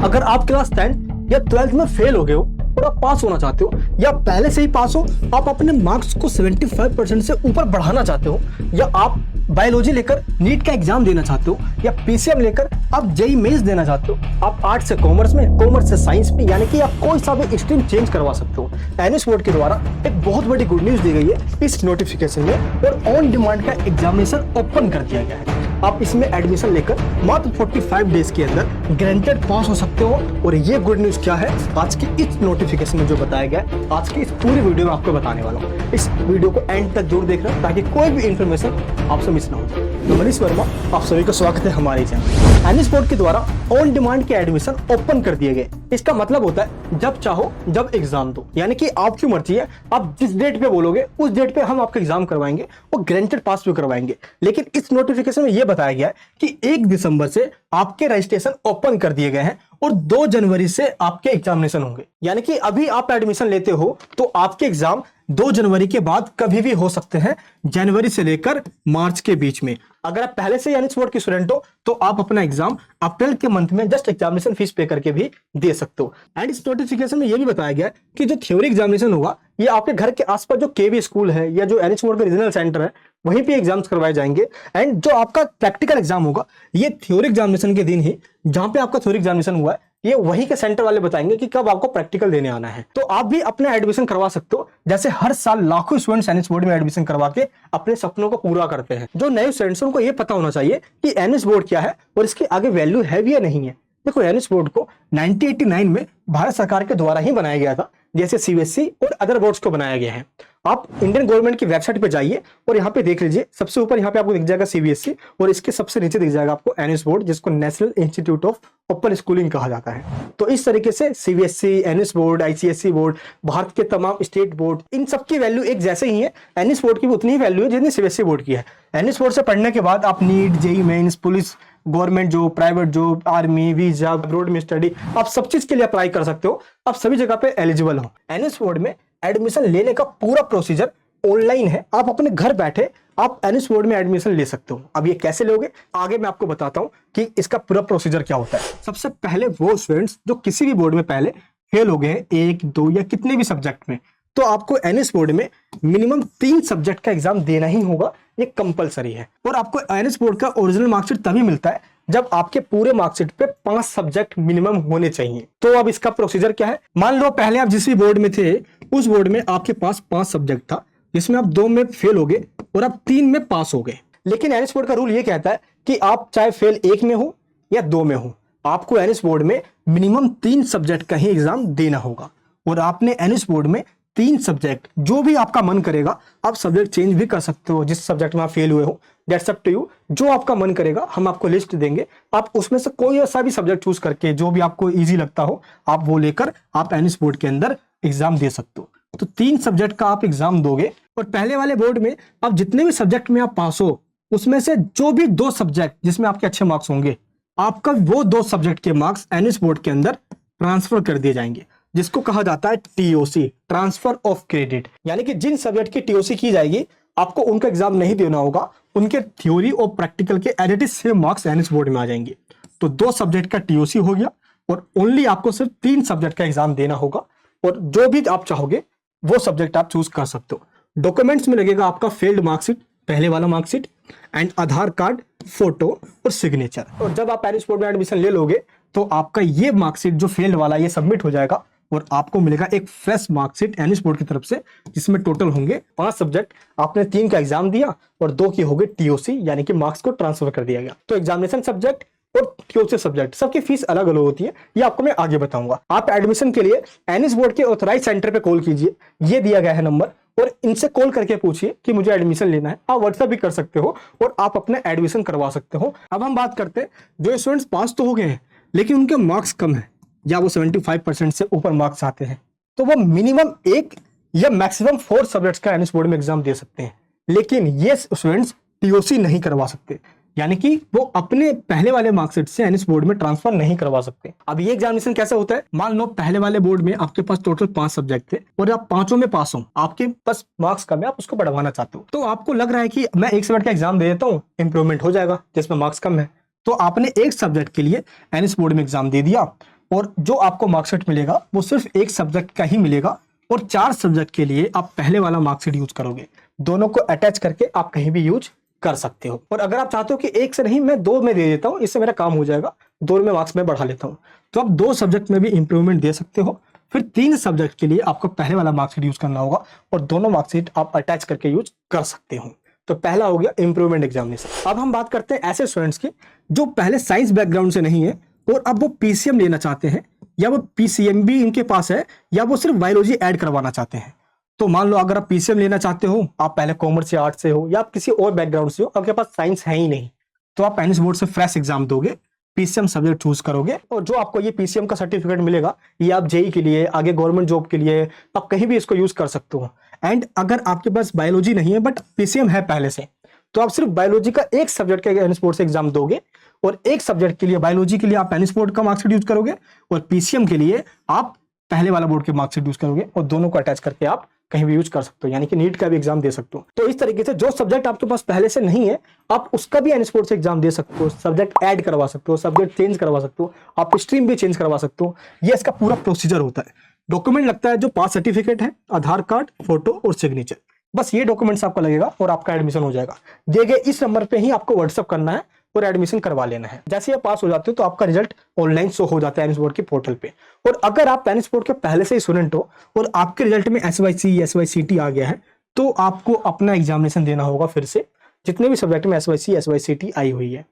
अगर आप क्लास 10 या 12th में फेल हो गए हो और आप पास होना चाहते हो, या पहले से ही पास हो, आप अपने मार्क्स को 75% से ऊपर बढ़ाना चाहते हो, या आप बायोलॉजी लेकर नीट का एग्जाम देना चाहते हो, या पीसीएम लेकर आप जेईई मेंस देना चाहते हो, आप आर्ट्स से कॉमर्स में, कॉमर्स से साइंस में, यानी कि आप कोई सा भी स्ट्रीम चेंज करवा सकते हो। एनएस बोर्ड के द्वारा एक बहुत बड़ी गुड न्यूज दी गई है इस नोटिफिकेशन में, और ऑन डिमांड का एग्जामिनेशन ओपन कर दिया गया है। आप इसमें एडमिशन लेकर मात्र 45 डेज के अंदर ग्रांटेड पास हो सकते हो। और ये गुड न्यूज क्या है, आज की इस नोटिफिकेशन में जो बताया गया है, आज की इस पूरी वीडियो में आपको बताने वाला हूँ। इस वीडियो को एंड तक जरूर देखना ताकि कोई भी इंफॉर्मेशन आपसे मिस ना हो जाए। तो मनीष वर्मा, आप सभी का स्वागत है हमारे चैनल। एनएस बोर्ड के द्वारा ऑन डिमांड के एडमिशन ओपन कर दिए गए। इसका मतलब होता है जब चाहो जब एग्जाम दो, यानी कि आपकी मर्जी है, आप जिस डेट पे बोलोगे उस डेट पे हम आपका एग्जाम करवाएंगे और ग्रांटेड पास भी करवाएंगे। लेकिन इस नोटिफिकेशन में यह बताया गया है कि 1 दिसंबर से आपके रजिस्ट्रेशन ओपन कर दिए गए हैं और 2 जनवरी से आपके एग्जामिनेशन होंगे। यानी कि अभी आप एडमिशन लेते हो तो आपके एग्जाम 2 जनवरी के बाद कभी भी हो सकते हैं, जनवरी से लेकर मार्च के बीच में। अगर आप पहले से एनएस बोर्ड के स्टूडेंट हो तो आप अपना एग्जाम अप्रैल के मंथ में जस्ट एग्जामिनेशन फीस पे करके भी दे सकते हो। एंड इस नोटिफिकेशन में यह भी बताया गया है कि जो थ्योरी एग्जामिनेशन होगा ये आपके घर के आसपास जो केवी स्कूल है या जो एनएस बोर्ड का रीजनल सेंटर है वहीं पे एग्जाम्स करवाए जाएंगे। एंड जो आपका प्रैक्टिकल एग्जाम होगा ये थ्योरी एग्जामिनेशन के दिन ही, जहां पे आपका थ्योरी एग्जामिनेशन हुआ है, ये वही के सेंटर वाले बताएंगे कि कब आपको प्रैक्टिकल देने आना है। तो आप भी अपना एडमिशन करवा सकते हो, जैसे हर साल लाखों स्टूडेंट्स एनएस बोर्ड में एडमिशन करवा के अपने सपनों को पूरा करते हैं। जो नए स्टूडेंट्स उनको ये पता होना चाहिए कि एनएस बोर्ड क्या है और इसके आगे वैल्यू है भी या नहीं है। देखो, एनएस बोर्ड को 1989 में भारत सरकार के द्वारा ही बनाया गया था, जैसे सीबीएसई और अदर बोर्ड्स को बनाया गया है। आप इंडियन गवर्नमेंट की वेबसाइट पे जाइए और यहाँ पे देख लीजिए, सबसे ऊपर यहाँ पे आपको दिख जाएगा सीबीएसई और इसके सबसे नीचे दिख जाएगा आपको एनएस बोर्ड, जिसको national institute of open schooling कहा जाता है। तो इस तरीके से CBSE, NS board, ICSE board, Bharat के तमाम स्टेट बोर्ड, इन सबकी वैल्यू एक जैसे ही है। एनएस बोर्ड की भी उतनी ही वैल्यू है जितनी सीबीएसई बोर्ड की है। एनएस बोर्ड से पढ़ने के बाद आप NEET, JEE mains, police, government job, private job, army, visa, abroad में स्टडी, आप सब चीज के लिए अप्लाई कर सकते हो। आप सभी जगह पे एलिजिबल हो। एनएस बोर्ड में एडमिशन लेने का पूरा प्रोसीजर ऑनलाइन है। आप अपने घर बैठे आप एनएस बोर्ड में एडमिशन ले सकते हो। अब ये कैसे लोगे, आगे मैं आपको बताता हूँ कि इसका पूरा प्रोसीजर क्या होता है। सबसे पहले वो स्टूडेंट्स जो किसी भी बोर्ड में पहले फेल हो गए हैं 1, 2 या कितने भी सब्जेक्ट में, तो आपको एनएस बोर्ड में मिनिमम 3 सब्जेक्ट का एग्जाम देना ही होगा, ये कंपलसरी है। और आपको एनएस बोर्ड का ओरिजिनल मार्कशीट तभी मिलता है जब आपके पूरे मार्कशीट पे 5 सब्जेक्ट मिनिमम होने चाहिए। तो अब इसका प्रोसीजर क्या है, मान लो पहले आप जिस भी बोर्ड में थे उस बोर्ड में आपके पास 5 सब्जेक्ट था, जिसमें आप 2 में फेल हो गए और आप 3 में पास हो गए। लेकिन एनएस बोर्ड का रूल ये कहता है कि आप चाहे फेल 1 में हो या 2 में हो, आपको एनएस बोर्ड में मिनिमम 3 सब्जेक्ट का ही एग्जाम देना होगा। और आपने एनएस बोर्ड में 3 सब्जेक्ट, जो भी आपका मन करेगा, आप सब्जेक्ट चेंज भी कर सकते हो। जिस सब्जेक्ट में आप फेल हुए हो, दैट्स अप टू यू। जो आपका मन करेगा हम आपको लिस्ट देंगे, आप उसमें से कोई ऐसा भी सब्जेक्ट चूज करके जो भी आपको इजी लगता हो आप वो लेकर आप एनएस बोर्ड के अंदर एग्जाम दे सकते हो। तो 3 सब्जेक्ट का आप एग्जाम दोगे और पहले वाले बोर्ड में आप जितने भी सब्जेक्ट में आप पास हो उसमें से जो भी 2 सब्जेक्ट जिसमें आपके अच्छे मार्क्स होंगे, आपका वो 2 सब्जेक्ट के मार्क्स एनएस बोर्ड के अंदर ट्रांसफर कर दिए जाएंगे, जिसको कहा जाता है टीओसी, ट्रांसफर ऑफ क्रेडिट। यानी कि जिन सब्जेक्ट की टीओसी की जाएगी आपको उनका एग्जाम नहीं देना होगा, उनके थ्योरी और प्रैक्टिकल के additive same marks NS board में आ जाएंगे। तो 2 सब्जेक्ट का टीओसी हो गया और ओनली आपको सिर्फ 3 सब्जेक्ट का एग्जाम देना होगा और जो भी आप चाहोगे वो सब्जेक्ट आप चूज कर सकते हो। डॉक्यूमेंट्स में लगेगा आपका फेल्ड मार्कशीट, पहले वाला marksheet, and Aadhaar card, photo और सिग्नेचर। और जब आप एनएस बोर्ड में एडमिशन ले लोगे तो आपका ये मार्कशीट जो फेल्ड वाला ये सबमिट हो जाएगा और आपको मिलेगा एक फ्रेश मार्कशीट एनएस बोर्ड की तरफ से, जिसमें टोटल होंगे 5 सब्जेक्ट। आपने 3 का एग्जाम दिया और 2 की हो गई टीओसी, यानी कि मार्क्स को ट्रांसफर कर दिया गया। तो एग्जामिनेशन सब्जेक्ट और टीओसी सब्जेक्ट सबकी फीस अलग अलग होती है, ये आपको मैं आगे बताऊंगा। आप एडमिशन के लिए एनएस बोर्ड के ऑथराइज सेंटर पे कॉल कीजिए, ये दिया गया है नंबर, और इनसे कॉल करके पूछिए कि मुझे एडमिशन लेना है। आप व्हाट्सएप भी कर सकते हो और आप अपना एडमिशन करवा सकते हो। अब हम बात करते हैं जो स्टूडेंट्स पास तो हो गए हैं लेकिन उनके मार्क्स कम है या वो 75% से ऊपर मार्क्स आते हैं, तो वो मिनिमम 1 या मैक्सिमम 4 सब्जेक्ट्स का एनएस बोर्ड में एग्जाम दे सकते हैं। लेकिन ये स्टूडेंट्स टीओसी नहीं करवा सकते, यानी कि वो अपने पहले वाले मार्कशीट से एनएस बोर्ड में ट्रांसफर नहीं करवा सकते। अब ये एग्जामिनेशन कैसे होता है, मान लो पहले वाले बोर्ड में आपके पास टोटल 5 सब्जेक्ट थे और आप 5 में पास हो, आपके पास मार्क्स कम है, आप उसको बढ़वाना चाहते हो, तो आपको लग रहा है कि मैं 1 सब्जेक्ट का एग्जाम दे देता हूँ, इंप्रूवमेंट हो जाएगा जिसमें मार्क्स कम है। तो आपने 1 सब्जेक्ट के लिए एनएस बोर्ड में एग्जाम दे दिया, और जो आपको मार्कशीट मिलेगा वो सिर्फ एक सब्जेक्ट का ही मिलेगा, और 4 सब्जेक्ट के लिए आप पहले वाला मार्कशीट यूज करोगे। दोनों को अटैच करके आप कहीं भी यूज कर सकते हो। और अगर आप चाहते हो कि एक से नहीं, मैं 2 में दे देता हूँ, इससे मेरा काम हो जाएगा, 2 में मार्क्स में बढ़ा लेता हूँ, तो आप 2 सब्जेक्ट में भी इंप्रूवमेंट दे सकते हो। फिर 3 सब्जेक्ट के लिए आपको पहले वाला मार्कशीट यूज करना होगा और दोनों मार्कशीट आप अटैच करके यूज कर सकते हो। तो पहला हो गया इंप्रूवमेंट एग्जामिनेशन। अब हम बात करते हैं ऐसे स्टूडेंट्स की जो पहले साइंस बैकग्राउंड से नहीं है और अब वो पीसीएम लेना चाहते हैं, या वो पीसीएम भी इनके पास है, या वो सिर्फ बायोलॉजी ऐड करवाना चाहते हैं। तो मान लो अगर आप पीसीएम लेना चाहते हो, आप पहले कॉमर्स या आर्ट्स से हो, या आप किसी और बैकग्राउंड से हो, आपके पास साइंस है ही नहीं, तो आप एनएस बोर्ड से फ्रेश एग्जाम दोगे, पीसीएम सब्जेक्ट चूज करोगे, और जो आपको ये पीसीएम का सर्टिफिकेट मिलेगा, ये आप जेई के लिए, आगे गवर्नमेंट जॉब के लिए, आप कहीं भी इसको यूज कर सकते हो। एंड अगर आपके पास बायोलॉजी नहीं है बट पीसीएम है पहले से, तो आप सिर्फ बायोलॉजी का एक सब्जेक्ट का एनएस बोर्ड से एग्जाम दोगे, और एक सब्जेक्ट के लिए, बायोलॉजी के लिए आप एनएस बोर्ड का मार्कशीट यूज करोगे, और पीसीएम के लिए आप पहले वाला बोर्ड के मार्कशीट यूज करोगे, और दोनों को अटैच करके आप कहीं भी यूज कर सकते हो, यानी कि नीट का भी एग्जाम दे सकते हो। तो इस तरीके से जो सब्जेक्ट आपके पास पहले से नहीं है, आप उसका भी एनएस बोर्ड से एग्जाम दे सकते हो, सब्जेक्ट ऐड करवा सकते हो, सब्जेक्ट चेंज करवा सकते हो, आप स्ट्रीम भी चेंज करवा सकते हो। ये इसका पूरा प्रोसीजर होता है। डॉक्यूमेंट लगता है जो पास सर्टिफिकेट है, आधार कार्ड, फोटो और सिग्नेचर, बस ये डॉक्यूमेंट्स आपका लगेगा और आपका एडमिशन हो जाएगा। दिए गए इस नंबर पे ही आपको व्हाट्सअप करना है और एडमिशन करवा लेना है। जैसे आप पास हो जाते हो तो आपका रिजल्ट ऑनलाइन शो हो जाता है एनएस बोर्ड के पोर्टल पे। और अगर आप एनएस बोर्ड के पहले से ही स्टूडेंट हो और आपके रिजल्ट में एसवाईसी एसवाईसीटी आ गया है, तो आपको अपना एग्जामिनेशन देना होगा फिर से, जितने भी सब्जेक्ट में एसवाईसी एसवाईसीटी आई हुई है।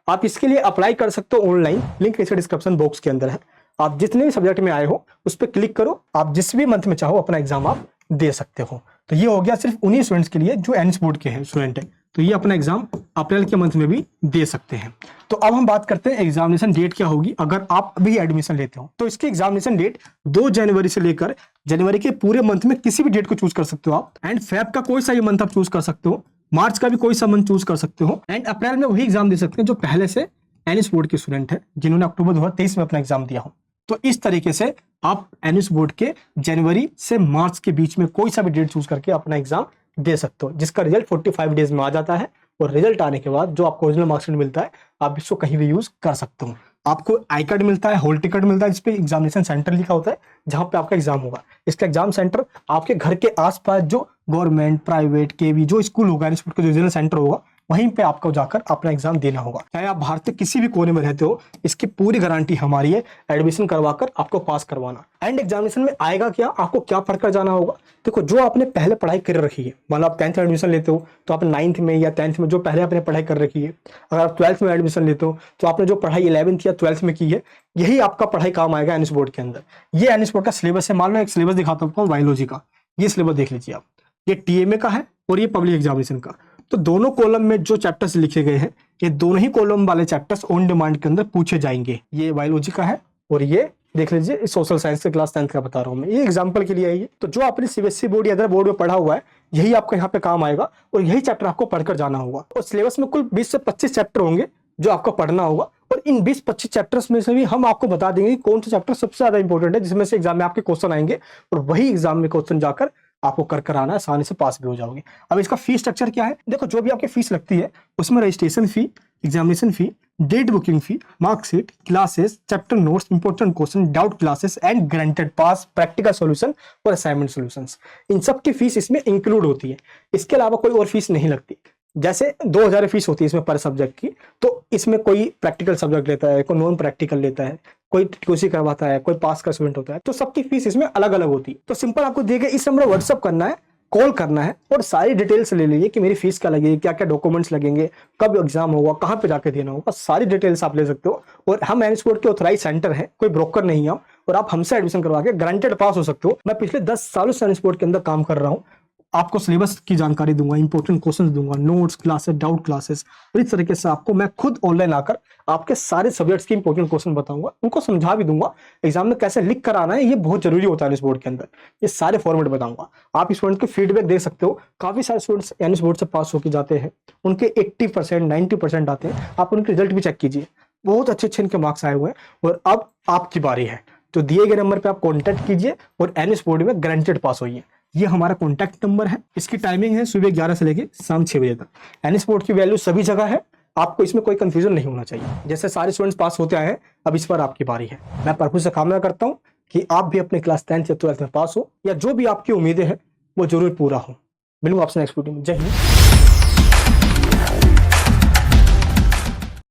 आप इसके लिए अप्लाई कर सकते हो ऑनलाइन, लिंक नीचे डिस्क्रिप्शन बॉक्स के अंदर है। आप जितने भी सब्जेक्ट में आए हो उस पर क्लिक करो, आप जिस भी मंथ में चाहो अपना एग्जाम आप दे सकते हो। तो ये हो गया सिर्फ उन्हीं स्टूडेंट्स के लिए जो एनएस बोर्ड के हैं स्टूडेंट है, तो ये अपना एग्जाम अप्रैल के मंथ में भी दे सकते हैं। तो अब हम बात करते हैं एग्जामिनेशन डेट क्या होगी अगर आप अभी एडमिशन लेते हो। तो इसकी एग्जामिनेशन डेट 2 जनवरी से लेकर जनवरी के पूरे मंथ में किसी भी डेट को चूज कर सकते हो आप। एंड फेब का कोई सा भी मंथ आप चूज कर सकते हो, मार्च का भी कोई सा मंथ चूज कर सकते हो। एंड अप्रैल में वही एग्जाम दे सकते हैं जो पहले से एनएस बोर्ड के स्टूडेंट है, जिन्होंने अक्टूबर 2023 में अपना एग्जाम दिया हो। तो इस तरीके से आप एनएस बोर्ड के जनवरी से मार्च के बीच में कोई सा भी डेट चूज करके अपना एग्जाम दे सकते हो, जिसका रिजल्ट 45 डेज में आ जाता है। और रिजल्ट आने के बाद जो आपको ओरिजिनल मार्कशीट मिलता है, आप इसको कहीं भी यूज कर सकते हो। आपको आई कार्ड मिलता है, हॉल टिकट मिलता है, जिसपे एग्जामिनेशन सेंटर लिखा होता है जहां पे आपका एग्जाम होगा। इसका एग्जाम सेंटर आपके घर के आसपास जो गवर्नमेंट, प्राइवेट, केवी जो स्कूल होगा, एनएस बोर्ड का जो रीजनल सेंटर होगा, वहीं पे आपको जाकर अपना एग्जाम देना होगा। चाहे आप भारत के किसी भी कोने में रहते हो, इसकी पूरी गारंटी हमारी है एडमिशन करवाकर आपको पास करवाना। एंड एग्जामिनेशन में आएगा क्या, आपको क्या पढ़कर जाना होगा। देखो, जो आपने पहले पढ़ाई कर रखी है, मान लो आप 10th में एडमिशन लेते हो तो आप 9th में या 10th में जो पहले आपने पढ़ाई कर रखी है, अगर आप 12th में एडमिशन लेते हो तो आपने जो पढ़ाई 11th या 12th में की है, यही आपका पढ़ाई काम आएगा एनएस बोर्ड के अंदर। ये एनएस बोर्ड का सिलेबस है। मान लो एक सिलेबस दिखाता हूँ बायोलॉजी का, ये सिलेबस देख लीजिए आप, ये टीएमए का है और ये पब्लिक एग्जामिनेशन का। तो दोनों कॉलम में जो चैप्टर्स लिखे गए हैं, ये दोनों ही कॉलम वाले चैप्टर्स ऑन डिमांड के अंदर पूछे जाएंगे। ये बायोलॉजी का है और ये देख लीजिए सोशल साइंस के क्लास 10th का बता रहा हूँ मैं, ये एग्जांपल के लिए है ये। तो जो आपने सीबीएसई बोर्ड या अदर बोर्ड में पढ़ा हुआ है, यही आपको यहाँ पे काम आएगा और यही चैप्टर आपको पढ़कर जाना होगा। और सिलेबस में कुल 20 से 25 चैप्टर होंगे जो आपको पढ़ना होगा, और इन 20-25 चैप्टर्स में से भी हम आपको बता देंगे कि कौन सा चैप्टर सबसे ज्यादा इंपॉर्टेंट है, जिसमें से एग्जाम में आपके क्वेश्चन आएंगे, और वही एग्जाम में क्वेश्चन जाकर आपको कर आना है, आसानी से पास भी हो जाओगे। अब इसका फीस स्ट्रक्चर क्या है, देखो, जो भी आपकी फीस लगती है उसमें registration fee, examination fee, date booking fee, marksheet, classes, chapter notes, important question, doubt classes and guaranteed pass, practical solution और असाइनमेंट सॉल्यूशंस, इन सब की फीस इसमें इंक्लूड होती है। इसके अलावा कोई और फीस नहीं लगती। जैसे 2000 फीस होती है इसमें पर सब्जेक्ट की, तो इसमें कोई प्रैक्टिकल सब्जेक्ट लेता है, कोई नॉन प्रैक्टिकल लेता है, कोई टीओसी करवाता है, कोई पास का स्टूडेंट होता है, तो सबकी फीस इसमें अलग अलग होती है। तो सिंपल आपको दिए गए इस नंबर व्हाट्सअप करना है, कॉल करना है और सारी डिटेल्स ले लीजिए कि मेरी फीस क्या लगेगी, क्या क्या डॉक्यूमेंट्स लगेंगे, कब एग्जाम होगा, कहाँ पे जाके देना होगा, सारी डिटेल्स आप ले सकते हो। और हम एनएस बोर्ड के ऑथराइज सेंटर हैं, कोई ब्रोकर नहीं है, और आप हमसे एडमिशन करवा के गारंटेड पास हो सकते हो। मैं पिछले 10 सालों से एनएस बोर्ड के अंदर काम कर रहा हूँ, आपको सिलेबस की जानकारी दूंगा, इंपॉर्टेंट क्वेश्चंस दूंगा, नोट्स, क्लासेस, डाउट क्लासेस, और इस तरीके से आपको मैं खुद ऑनलाइन आकर आपके सारे सब्जेक्ट्स के इंपॉर्टेंट क्वेश्चन बताऊंगा, उनको समझा भी दूंगा। एग्जाम में कैसे लिख कर आना है ये बहुत जरूरी होता है एनएस बोर्ड के अंदर, ये सारे फॉर्मेट बताऊंगा। आप स्टूडेंट के फीडबैक देख सकते हो, काफी सारे स्टूडेंट्स एनएस बोर्ड से पास होकर जाते हैं, उनके 80% 90% आते हैं। आप उनके रिजल्ट भी चेक कीजिए, बहुत अच्छे अच्छे इनके मार्क्स आए हुए हैं। और अब आपकी बारी है, तो दिए गए नंबर पे आप कॉन्टैक्ट कीजिए और एनएस बोर्ड में गारंटेड पास होइए। ये हमारा कॉन्टैक्ट नंबर है। इसकी टाइमिंग है सुबह 11 से लेके शाम 6 बजे तक। एनएस बोर्ड की वैल्यू सभी जगह है, आपको इसमें कोई कंफ्यूजन नहीं होना चाहिए। जैसे सारे स्टूडेंट्स पास होते आए हैं, अब इस पर आपकी बारी है। मैं प्रभु से कामना करता हूँ कि आप भी अपने क्लास 10th या 12th में पास हो, या जो भी आपकी उम्मीदें हैं वो जरूर पूरा हो। मिलूंगा आपसे नेक्स्ट वीडियो में। जय हिंद।